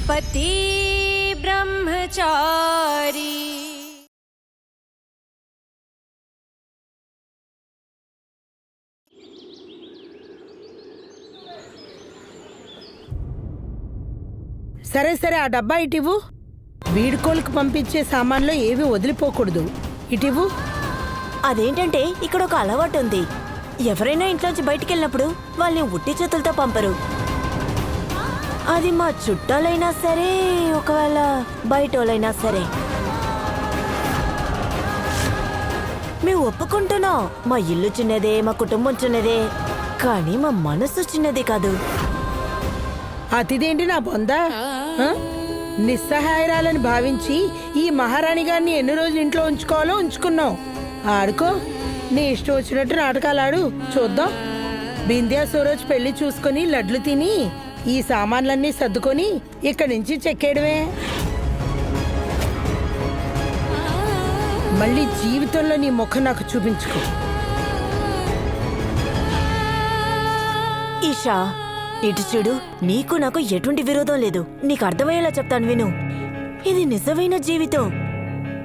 पति ब्रह्मचारी। సరే సరే ఆ డబ్బా ఇటివు. వీడుకోలకు పంపించే సామాన్లో ఏవి వదిలిపోకూడదు. ఇటివు. అదేంటంటే ఇక్కడ ఒక అలవాటు ఉంది. ఎవరైనా ఇంట్లోంచి బయటికి వెళ్ళినప్పుడు వాళ్ళని ఉట్టి చేతులతో పంపరు. అది మా చుట్టాలైనా సరే, ఒకవేళ బయటోళ్ళైనా సరే. మేము ఒప్పుకుంటున్నాం, మా ఇల్లు చిన్నదే, మా కుటుంబం చిన్నదే, కానీ మా మనసు చిన్నది కాదు. అతిదేంటి నా బొందా? నిస్సహాయరాలని భావించి ఈ మహారాణి గారిని ఎన్ని రోజులు ఇంట్లో ఉంచుకోవాలో ఉంచుకున్నావు. ఆడుకో, నీ ఇష్టం వచ్చినట్టు నాటకాలాడు, చూద్దాం. బింద్యా సూరజ్ పెళ్లి చూసుకుని లడ్లు తిని ఈ సామాన్లన్నీ సర్దుకొని ఇక్కడి నుంచి చెక్కేయడమే. మళ్ళీ జీవితంలో నీ ముఖం నాకు చూపించుకో. ఈషా, ఇటు చూడు, నీకు నాకు ఎటువంటి విరోధం లేదు. నీకు అర్థమయ్యేలా చెప్తాను విను. ఇది నిజమైన జీవితం.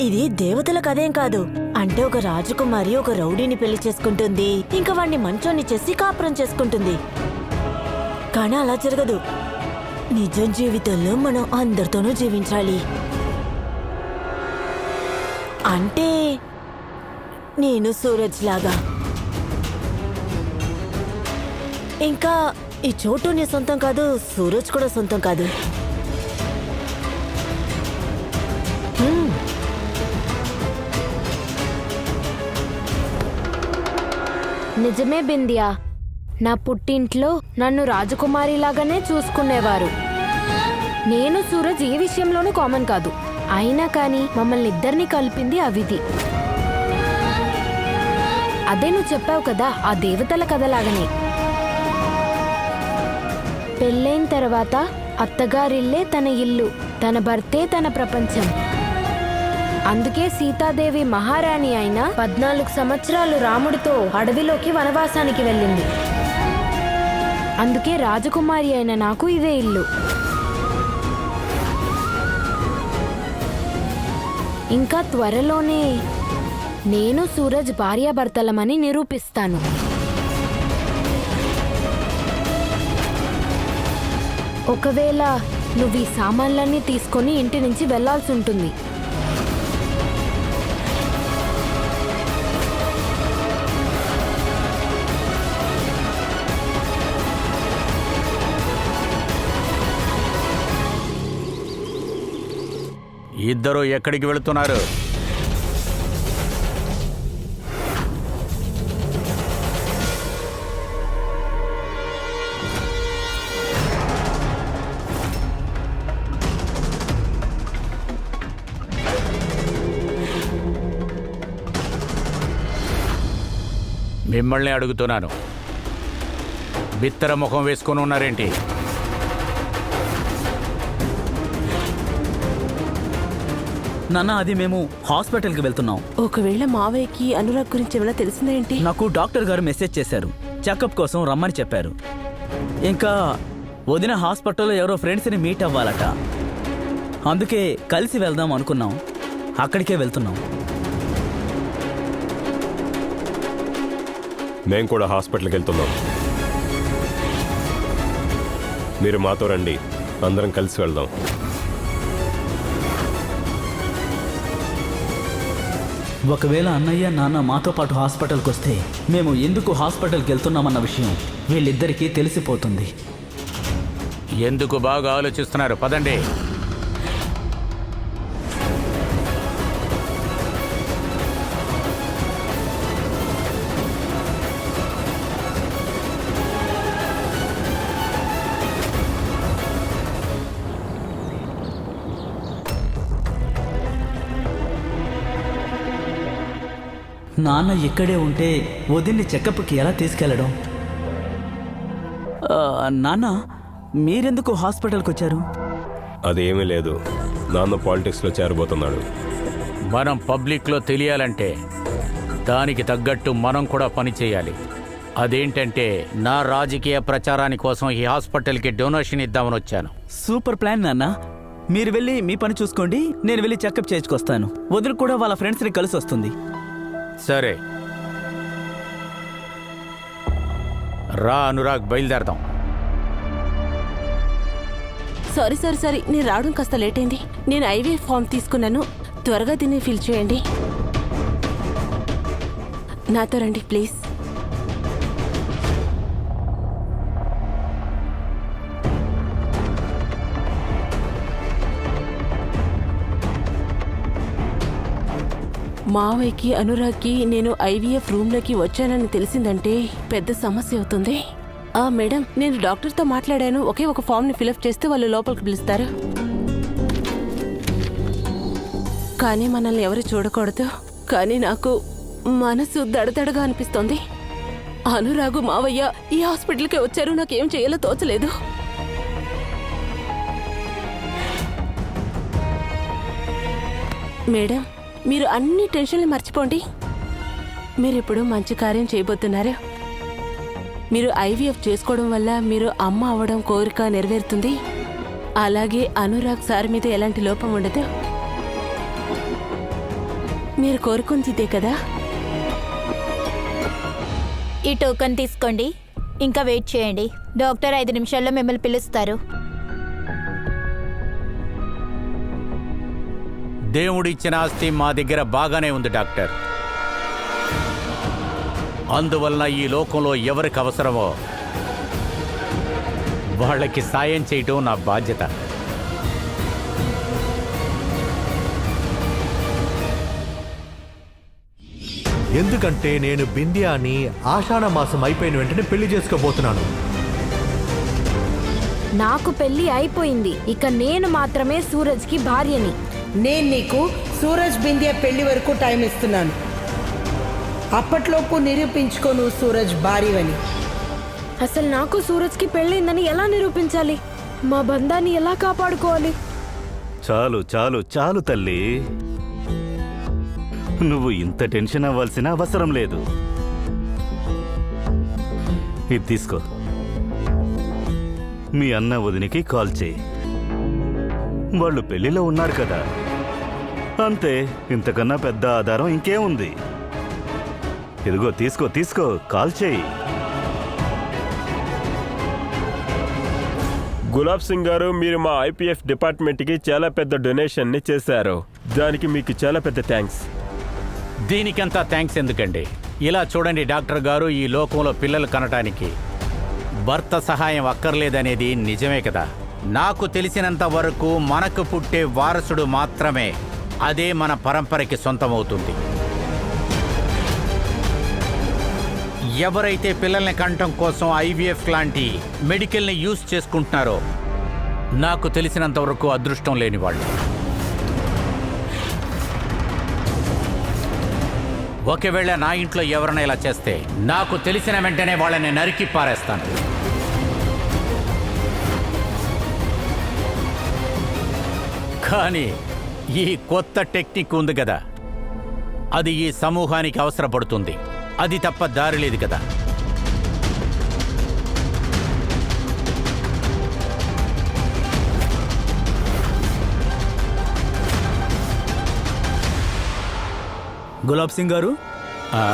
ఇది దేవతల కథేం కాదు. అంటే ఒక రాజకుమారి ఒక రౌడీని పెళ్లి చేసుకుంటుంది, ఇంకా వాణ్ణి మంచోన్ని చేసి కాపురం చేసుకుంటుంది. కానీ అలా జరగదు. నిజం జీవితంలో మనం అందరితోనూ జీవించాలి. అంటే నేను సూరజ్ లాగా. ఇంకా ఈ చోటు నీ సొంతం కాదు, సూరజ్ కూడా సొంతం కాదు. నిజమే బింద్యా, నా పుట్టింట్లో నన్ను రాజకుమారిలాగానే చూసుకునేవారు. నేను సూరజ్ ఏ విషయంలోనూ కామన్ కాదు. అయినా కానీ మమ్మల్ని ఇద్దరిని కలిపింది ఆ విధి. అదే నువ్వు చెప్పావు కదా, ఆ దేవతల కథలాగనే. పెళ్ళైన తర్వాత అత్తగారిల్లే తన ఇల్లు, తన భర్తే తన ప్రపంచం. అందుకే సీతాదేవి మహారాణి అయిన 14 సంవత్సరాలు రాముడితో అడవిలోకి వనవాసానికి వెళ్ళింది. అందుకే రాజకుమారి అయిన నాకు ఇదే ఇల్లు. ఇంకా త్వరలోనే నేను సూరజ్ భార్యాభర్తలమని నిరూపిస్తాను. ఒకవేళ నువ్వు ఈ సామాన్లన్నీ తీసుకొని ఇంటి నుంచి వెళ్లాల్సి ఉంటుంది. ఇద్దరు ఎక్కడికి వెళుతున్నారు? మిమ్మల్ని అడుగుతున్నాను, బిత్తర ముఖం వేసుకొని ఉన్నారేంటి? నాన్న, అది మేము హాస్పిటల్కి వెళ్తున్నాం. ఒకవేళ మావయ్యకి అనురాగ్ గురించి ఏమైనా తెలిసిందేంటి? నాకు డాక్టర్ గారు మెసేజ్ చేశారు, చెకప్ కోసం రమ్మని చెప్పారు. ఇంకా వదిన హాస్పిటల్లో ఎవరో ఫ్రెండ్స్ని మీట్ అవ్వాలట. అందుకే కలిసి వెళ్దాం అనుకున్నాం, అక్కడికే వెళ్తున్నాం. మేము కూడా హాస్పిటల్కి వెళ్తున్నాం. మీరు మాతో రండి, అందరం కలిసి వెళ్దాం. ఒకవేళ అన్నయ్య నాన్న మాతో పాటు హాస్పిటల్కి వస్తే మేము ఎందుకు హాస్పిటల్కి వెళ్తున్నామన్న విషయం వీళ్ళిద్దరికీ తెలిసిపోతుంది. ఎందుకు బాగా ఆలోచిస్తున్నారు? పదండి. నాన్న ఇక్కడే ఉంటే వదిన్ని చెకప్కి ఎలా తీసుకెళ్ళడం? నాన్న, మీరెందుకు హాస్పిటల్కి వచ్చారు? అదేమీ లేదు, నాన్న పాలిటిక్స్లో చేరబోతున్నాడు. మనం పబ్లిక్లో తెలియాలంటే దానికి తగ్గట్టు మనం కూడా పని చేయాలి. అదేంటంటే నా రాజకీయ ప్రచారాని కోసం ఈ హాస్పిటల్కి డొనేషన్ ఇద్దామని వచ్చాను. సూపర్ ప్లాన్ నాన్న. మీరు వెళ్ళి మీ పని చూసుకోండి, నేను వెళ్ళి చెకప్ చేయించుకొస్తాను. వదిన కూడా వాళ్ళ ఫ్రెండ్స్ని కలిసి వస్తుంది. సరే రా అనురాగ్, బయలుదేరదాం. సారీ నేను రావడం కాస్త లేట్ అయింది. నేను ఐవీఎఫ్ ఫామ్ తీసుకున్నాను, త్వరగా దీన్ని ఫిల్ చేయండి. నాతో రండి ప్లీజ్. మావయ్యకి అనురాగ్కి నేను ఐవీఎఫ్ రూమ్లోకి వచ్చానని తెలిసిందంటే పెద్ద సమస్య అవుతుంది. మేడం, నేను డాక్టర్తో మాట్లాడాను. ఒకే ఒక ఫామ్ని ఫిలప్ చేస్తే వాళ్ళు లోపలికి పిలుస్తారు. కానీ మనల్ని ఎవరు చూడకూడదు. కానీ నాకు మనసు దడదడగా అనిపిస్తోంది. అనురాగు మావయ్య ఈ హాస్పిటల్కి వచ్చారు, నాకేం చేయాలో తోచలేదు. మేడం, మీరు అన్ని టెన్షన్లు మర్చిపోండి. మీరు ఇప్పుడు మంచి కార్యం చేయబోతున్నారు. మీరు ఐవీఎఫ్ చేసుకోవడం వల్ల మీరు అమ్మ అవ్వడం కోరిక నెరవేరుతుంది. అలాగే అనురాగ్ సార్ మీద ఎలాంటి లోపం ఉండదు. మీరు కోరుకుంది ఇదే కదా? ఈ టోకెన్ తీసుకోండి, ఇంకా వెయిట్ చేయండి. డాక్టర్ 5 నిమిషాల్లో మిమ్మల్ని పిలుస్తారు. దేవుడిచ్చిన ఆస్తి మా దగ్గర బాగానే ఉంది డాక్టర్. అందువలన ఈ లోకంలో ఎవరికి అవసరమో వాళ్ళకి సాయం చేయటం నా బాధ్యత. ఎందుకంటే నేను బింద్యాని ఆషాఢ మాసం అయిపోయిన వెంటనే పెళ్లి చేసుకోబోతున్నాను. నాకు పెళ్లి అయిపోయింది. ఇక నేను మాత్రమే సూరజ్కి భార్యని. నేను నీకు సూరజ్ బింద్యా పెళ్లి వరకు టైం ఇస్తున్నాను. అప్పట్లోపు నిరూపించుకో నువ్వు సూరజ్ భార్యవని. అసలు నాకు సూరజ్కి పెళ్ళైందని ఎలా నిరూపించాలి? మా బంధాన్ని ఎలా కాపాడుకోవాలి? చాలు చాలు చాలు తల్లి, నువ్వు ఇంత టెన్షన్ అవ్వాల్సిన అవసరం లేదు. ఇది తీసుకో, మీ అన్న వదినికి కాల్ చేయి. వాళ్ళు పెళ్లిలో ఉన్నారు కదా, అంతే. ఇంతకన్నా పెద్ద ఆధారం ఇంకేముంది? ఇదిగో తీసుకో తీసుకో, కాల్ చేయి. గులాబ్ సింగ్ గారు, మీరు మా ఐపీఎఫ్ డిపార్ట్మెంట్కి చాలా పెద్ద డొనేషన్ని చేశారు. దానికి మీకు చాలా పెద్ద థ్యాంక్స్. దీనికంతా థ్యాంక్స్ ఎందుకండి? ఇలా చూడండి డాక్టర్ గారు, ఈ లోకంలో పిల్లలు కనటానికి భర్త సహాయం అక్కర్లేదనేది నిజమే కదా. నాకు తెలిసినంత వరకు మనకు పుట్టే వారసుడు మాత్రమే అదే మన పరంపరకి సొంతమవుతుంది. ఎవరైతే పిల్లల్ని కంటం కోసం ఐవీఎఫ్ లాంటి మెడికల్ని యూజ్ చేసుకుంటున్నారో నాకు తెలిసినంత వరకు అదృష్టం లేని వాళ్ళు. ఒకవేళ నా ఇంట్లో ఎవరైనా ఇలా చేస్తే నాకు తెలిసిన వెంటనే వాళ్ళని నరికి పారేస్తాను. కానీ ఈ కొత్త టెక్నిక్ ఉంది కదా, అది ఈ సమూహానికి అవసరపడుతుంది. అది తప్ప దారి లేదు కదా. గులాబ్ సింగ్ గారు, ఆ?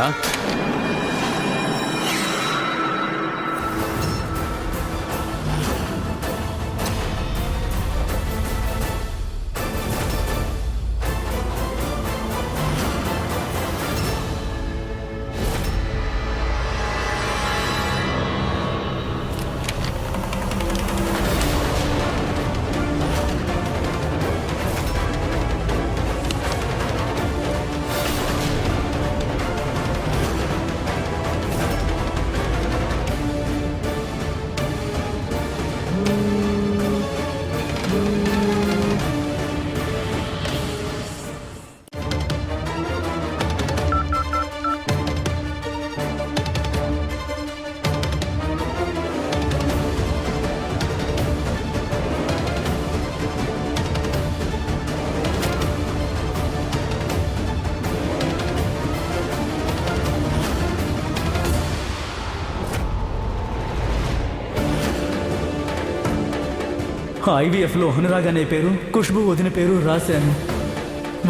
ఐవీఎఫ్లో అనురాగ్ అనే పేరు, ఖుష్బూ వదిన పేరు రాశాను.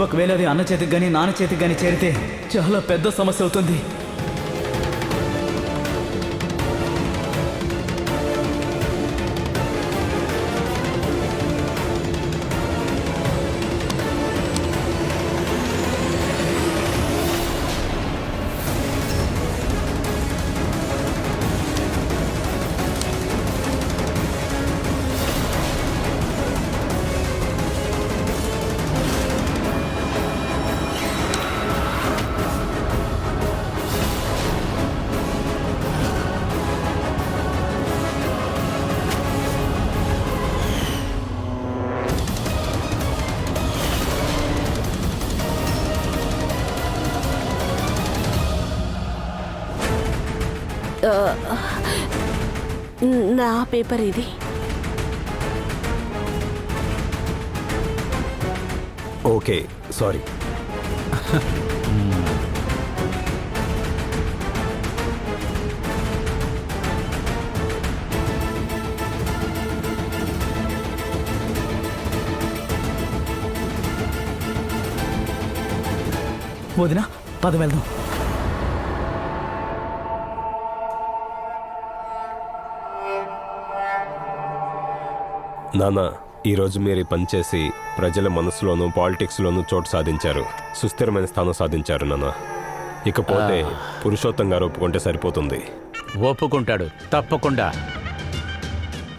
ఒకవేళ అది అన్న చేతికి కానీ నాన్న చేతికి కానీ చేరితే చాలా పెద్ద సమస్య అవుతుంది. నా పేపర్ ఇది. Okay, sorry. వదిన, పద వెళ్దాం. నాన్న, ఈరోజు మీరు ఈ పని చేసి ప్రజల మనసులోనూ పాలిటిక్స్లోనూ చోటు సాధించారు. సుస్థిరమైన స్థానం సాధించారు నాన్న. ఇకపోతే పురుషోత్తం గారు ఒప్పుకుంటే సరిపోతుంది. ఒప్పుకుంటాడు తప్పకుండా.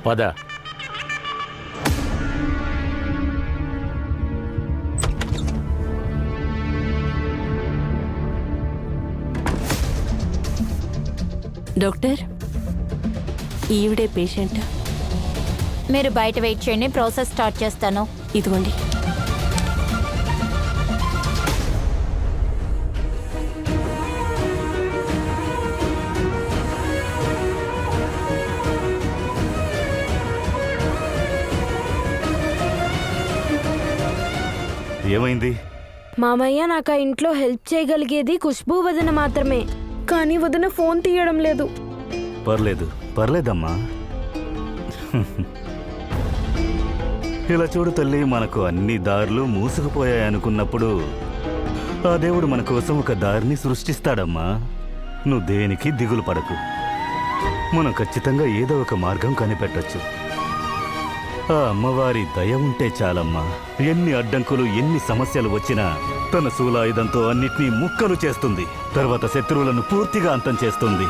పద. డాక్టర్, ఈవిడే పేషెంట్. మీరు బయట వెయిట్ చేయండి, ప్రాసెస్ స్టార్ట్ చేస్తాను. ఇదిగోండి. ఏమైంది? మామయ్య, నాకు ఆ ఇంట్లో హెల్ప్ చేయగలిగేది ఖుష్బూ వదిన మాత్రమే. కానీ వదిన ఫోన్ తీయడం లేదు. పర్లేదమ్మా. ఇలా చూడు తల్లి, మనకు అన్ని దారులు మూసుకుపోయాయనుకున్నప్పుడు ఆ దేవుడు మన కోసం ఒక దారిని సృష్టిస్తాడమ్మా. నువ్వు దేనికి దిగులు పడకు. మనం ఖచ్చితంగా ఏదో ఒక మార్గం కనిపెట్టొచ్చు. ఆ అమ్మవారి దయ ఉంటే చాలమ్మా. ఎన్ని అడ్డంకులు, ఎన్ని సమస్యలు వచ్చినా తన శూలాయుధంతో అన్నిటినీ ముక్కలు చేస్తుంది. తర్వాత శత్రువులను పూర్తిగా అంతం చేస్తుంది.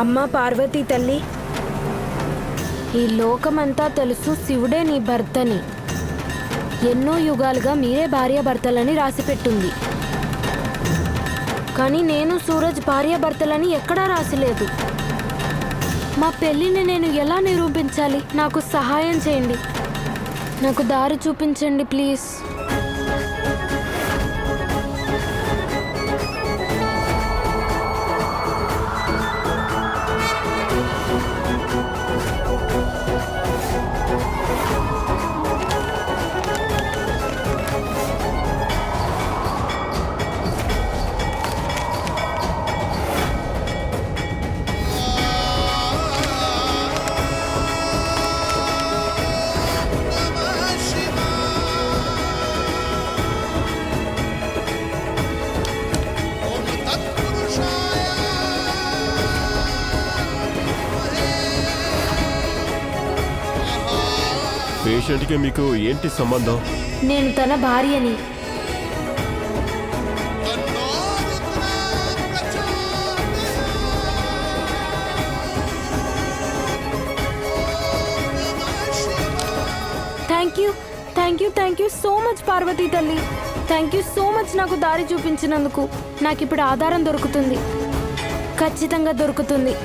అమ్మ పార్వతీ తల్లి, ఈ లోకమంతా తెలుసు శివుడే నీ భర్తని. ఎన్నో యుగాలుగా మీరే భార్యాభర్తలని రాసిపెట్టుంది. కానీ నేను సూరజ్ భార్యాభర్తలని ఎక్కడా రాసిలేదు. మా పెళ్ళిని నేను ఎలా నిరూపించాలి? నాకు సహాయం చేయండి. నాకు దారి చూపించండి ప్లీజ్. పేషెంట్కి మీకు ఏంటి సంబంధం? నేను తన భార్యని. Thank you so much Parvati తల్లి. థ్యాంక్ యూ సో మచ్ నాకు దారి చూపించినందుకు. నాకు ఇప్పుడు ఆధారం దొరుకుతుంది, ఖచ్చితంగా దొరుకుతుంది.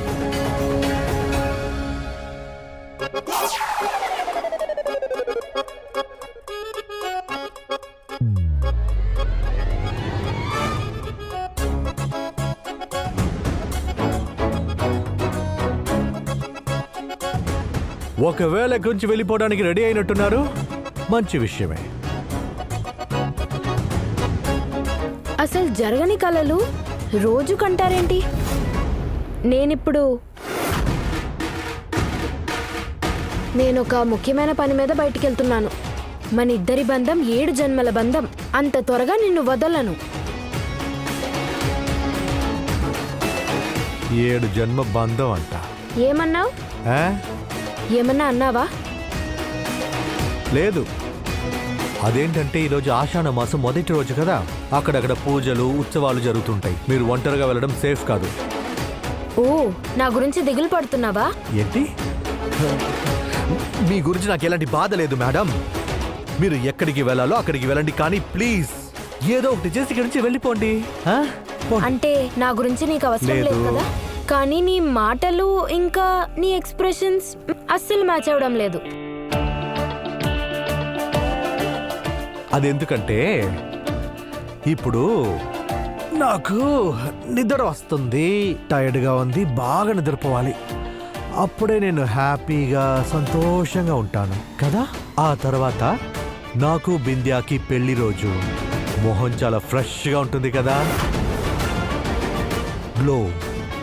ఒకవేళ ఇక్కడి నుంచి వెళ్ళిపోవడానికి రెడీ అయినట్టున్నారు, మంచి విషయమే. అసలు జరగని కలలు రోజు కంటారేంటి? నేనొక ముఖ్యమైన పని మీద బయటికి వెళ్తున్నాను. మన ఇద్దరి బంధం 7 జన్మల బంధం. అంత త్వరగా నిన్ను వదలను. 7 జన్మ బంధం అంట. ఏమన్నావు? ఆ? ఏమన్నా అన్నావా? లేదు. అదేంటంటే ఈరోజు ఆషాఢ మాసం మొదటి రోజు కదా, అక్కడక్కడ పూజలు ఉత్సవాలు జరుగుతుంటాయి. మీరు ఒంటరిగా వెళ్ళడం సేఫ్ కాదు. ఓ, నా గురించి దిగులు పడుతున్నావా? ఏంటి? మీ గురించి నాకు ఎలాంటి బాధ లేదు మేడం. మీరు ఎక్కడికి వెళ్ళాలో అక్కడికి వెళ్ళండి, కానీ ప్లీజ్ ఏదో ఒకటి చేసి ఇక్కడి నుంచి వెళ్ళిపోండి. ఆ? అంటే నా గురించి నీకు అవసరం లేదు లేదు. కదా? కానీ నీ మాటలు ఇంకా నీ ఎక్స్ప్రెషన్స్ అస్సలు మ్యాచ్ అవ్వడం లేదు. అదెందుకంటే ఇప్పుడు నాకు నిద్ర వస్తుంది, టైర్డ్గా ఉంది, బాగా నిద్రపోవాలి. అప్పుడే నేను హ్యాపీగా సంతోషంగా ఉంటాను కదా. ఆ తర్వాత నాకు బింద్యాకి పెళ్లి రోజు మొహం చాలా ఫ్రెష్గా ఉంటుంది కదా, గ్లో.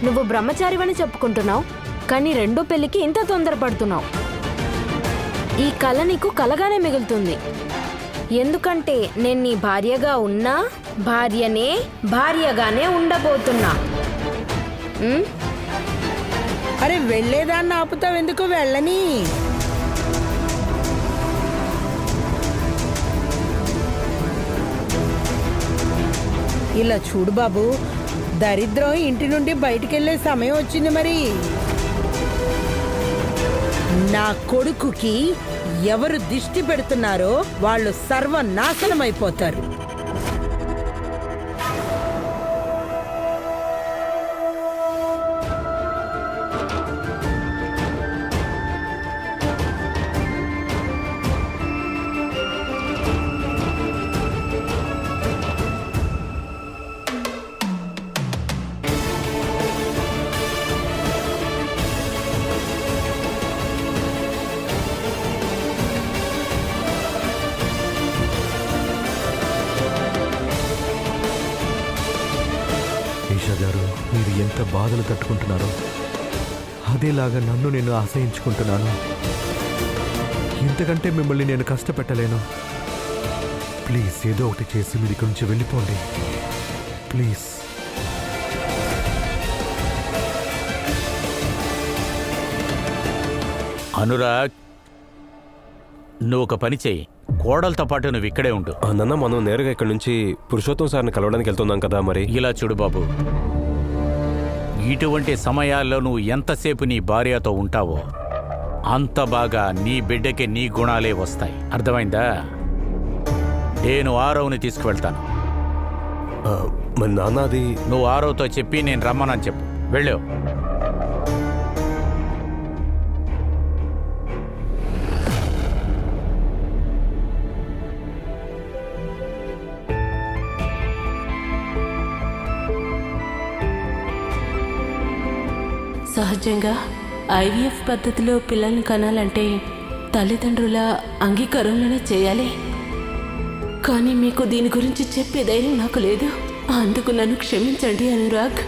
నువ్వు బ్రహ్మచారివని చెప్పుకుంటున్నావు, కానీ రెండో పెళ్లికి ఇంత తొందరపడుతున్నావు. ఈ కళ నీకు కలగానే మిగులుతుంది. ఎందుకంటే నేను నీ భార్యగా ఉన్నా, భార్యగానే ఉండబోతున్నా. అరే వెళ్ళేదాన్ని ఆపుతావు ఎందుకు? వెళ్ళని. ఇలా చూడు బాబు, దరిద్రం ఇంటి నుండి బయటికెళ్లే సమయం వచ్చింది. మరి నా కొడుకుకి ఎవరు దిష్టి పెడుతున్నారో వాళ్ళు సర్వనాశనం అయిపోతారు. గారు, మీరు ఎంత బాధలు తట్టుకుంటున్నారో అదేలాగా నన్ను నేను ఆశయించుకుంటున్నాను. ఇంతకంటే మిమ్మల్ని నేను కష్టపెట్టలేను. ప్లీజ్ ఏదో ఒకటి చేసి మీరు ఇక్కడి నుంచి వెళ్ళిపోండి ప్లీజ్. అనురాగ్, నువ్వు ఒక పని చెయ్యి. కోడలతో పాటు నువ్వు ఇక్కడే ఉండు. నాన్న, మనం నేరుగా ఇక్కడ నుంచి పురుషోత్తం సార్ని కలవడానికి వెళ్తున్నాం కదా. మరి ఇలా చూడు బాబు, ఇటువంటి సమయాల్లో నువ్వు ఎంతసేపు నీ భార్యతో ఉంటావో అంత బాగా నీ బిడ్డకి నీ గుణాలే వస్తాయి. అర్థమైందా? నేను ఆరవ్ని తీసుకువెళ్తాను. మరి నాన్న, అది నువ్వు ఆరవ్తో చెప్పి నేను రమ్మనని చెప్పు. వెళ్ళావు. సహజంగా ఐవీఎఫ్ పద్ధతిలో పిల్లల్ని కనాలంటే తల్లిదండ్రుల అంగీకారంలోనే చేయాలి. కానీ మీకు దీని గురించి చెప్పే ధైర్యం నాకు లేదు. అందుకు నన్ను క్షమించండి అనురాగ్.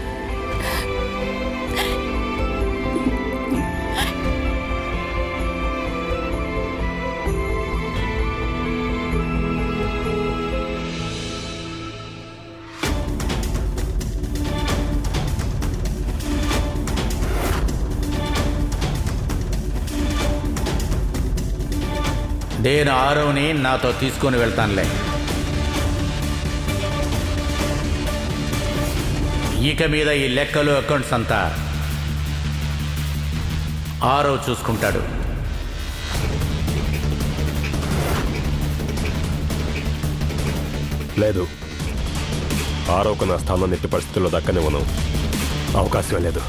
నేను ఆరోని నాతో తీసుకొని వెళ్తానులే. ఇక మీద ఈ లెక్కలు అకౌంట్స్ అంతా ఆరో చూసుకుంటాడు. లేదు, ఆరోకు నా స్థానం ఎట్టి పరిస్థితుల్లో దక్కనివ్వను. అవకాశమే లేదు.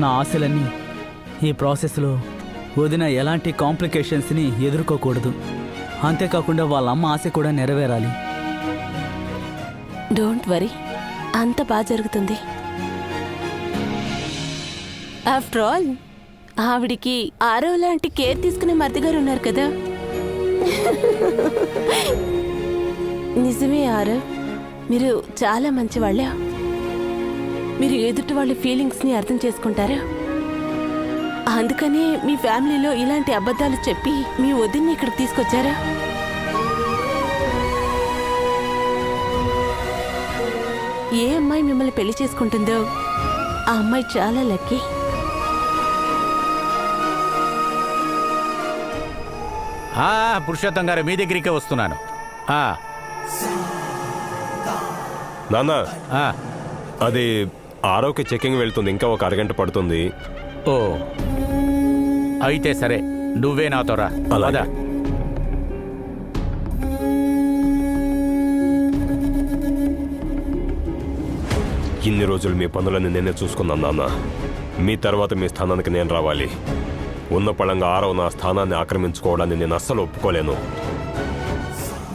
నా ఆశలన్నీ ఈ ప్రాసెస్లో వదిన ఎలాంటి కాంప్లికేషన్స్ని ఎదుర్కోకూడదు. అంతేకాకుండా వాళ్ళ అమ్మ ఆశ కూడా నెరవేరాలి. డోంట్ వరీ, అంత బాగా జరుగుతుంది. ఆఫ్టర్ ఆల్ ఆవిడికి ఆరో లాంటి కేర్ తీసుకునే మరిదిగారు ఉన్నారు కదా. నిజమే ఆరో, మీరు చాలా మంచివాళ్ళ. మీరు ఎదుటి వాళ్ళ ఫీలింగ్స్ని అర్థం చేసుకుంటారా? అందుకనే మీ ఫ్యామిలీలో ఇలాంటి అబద్ధాలు చెప్పి మీ వదిన్ని ఇక్కడికి తీసుకొచ్చారా? ఏ అమ్మాయి మిమ్మల్ని పెళ్లి చేసుకుంటుందో ఆ అమ్మాయి చాలా లక్కీ. పురుషోత్తం గారు, మీ దగ్గరికే వస్తున్నాను. నాన్న, ఆ, అది ఆరోకి చెకింగ్ వెళ్తుంది. ఇంకా ఒక అరగంట పడుతుంది. ఓ అయితే సరే, నువ్వే నాతో రా. అలాగే. ఇన్ని రోజులు మీ పనులని నేనే చూసుకున్నాను నాన్న. మీ తర్వాత మీ స్థానానికి నేను రావాలి. ఉన్న పళంగా ఆరవ నా స్థానాన్ని ఆక్రమించుకోవడాన్ని నేను అస్సలు ఒప్పుకోలేను.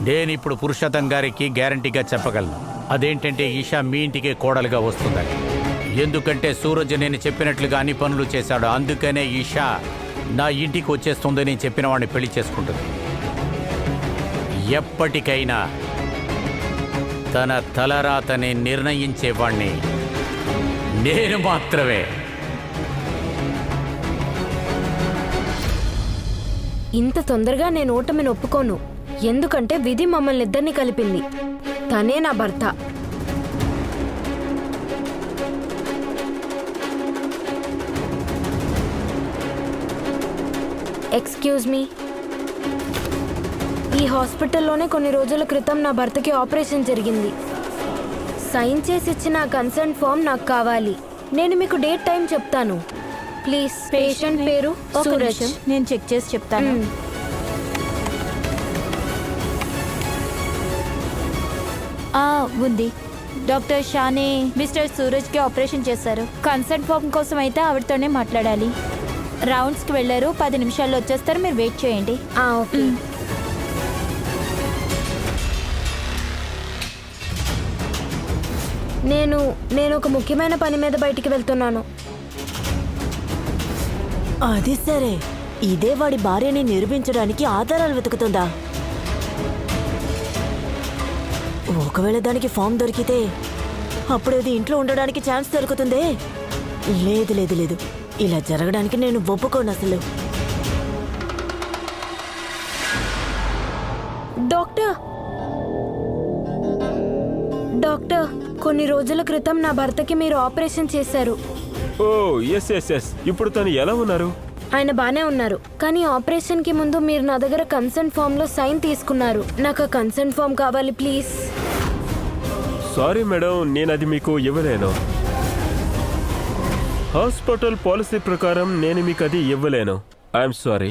నేను ఇప్పుడు పురుషోత్తం గారికి గ్యారంటీగా చెప్పగలను. అదేంటంటే ఈషా మీ ఇంటికి కోడలుగా వస్తుందని. ఎందుకంటే సూరజ్ నేను చెప్పినట్లుగా అన్ని పనులు చేశాడు. అందుకనే ఈషా నా ఇంటికి వచ్చేస్తుందని చెప్పిన వాడిని పెళ్లి చేసుకుంటుంది. ఎప్పటికైనా తన తలరాతని నిర్ణయించేవాణ్ణి నేను మాత్రమే. ఇంత తొందరగా నేను ఓటమిని ఒప్పుకోను. ఎందుకంటే విధి మమ్మల్ని ఇద్దరిని కలిపింది. తనే నా భర్త. ఎక్స్క్యూజ్ మీ, ఈ హాస్పిటల్లోనే కొన్ని రోజుల క్రితం నా భర్తకి ఆపరేషన్ జరిగింది. సైన్ చేసి ఇచ్చిన కన్సర్న్ ఫామ్ నాకు కావాలి. నేను మీకు డేట్ టైం చెప్తాను. ప్లీజ్. పేషెంట్ పేరు సూరజ్. నేను చెక్ చేసి చెప్తాను. ఉంది. డాక్టర్ షానే మిస్టర్ సూరజ్కి ఆపరేషన్ చేశారు. కన్సర్ట్ ఫామ్ కోసం అయితే ఆవిడతోనే మాట్లాడాలి. రౌండ్స్కి వెళ్ళారు. 10 నిమిషాల్లో వచ్చేస్తారు. మీరు వెయిట్ చేయండి. ఓకే. నేను ఒక ముఖ్యమైన పని మీద బయటికి వెళ్తున్నాను. అది సరే, ఇదే వాడి భార్యని నిరూపించడానికి ఆధారాలు వెతుకుతుందా? ఒకవేళ దానికి ఫామ్ దొరికితే అప్పుడు అది ఇంట్లో ఉండడానికి ఛాన్స్ దొరుకుతుందే. లేదు లేదు లేదు, ఇలా జరగడానికి నేను ఒప్పుకోను అసలు. డాక్టర్, కొన్ని రోజుల క్రితం నా భర్తకి మీరు ఆపరేషన్ చేశారు. ఓ ఎస్ ఎస్ ఎస్. ఇప్పుడు తను ఎలా ఉన్నారు? ఆయన బానే ఉన్నారు. కానీ ఆపరేషన్ కి ముందు మీరు నా దగ్గర కన్సర్న్ ఫామ్ లో సైన్ తీసుకున్నారు. నాకు ఆ కన్సర్న్ ఫామ్ కావాలి ప్లీజ్. సారీ మేడం, నేను అది మీకు ఇవ్వలేను. హాస్పిటల్ పాలసీ ప్రకారం నేను మీకు అది ఇవ్వలేను. I'm sorry.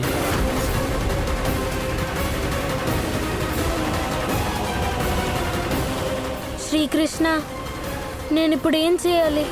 శ్రీకృష్ణ, నేనిప్పుడు ఏం చేయాలి?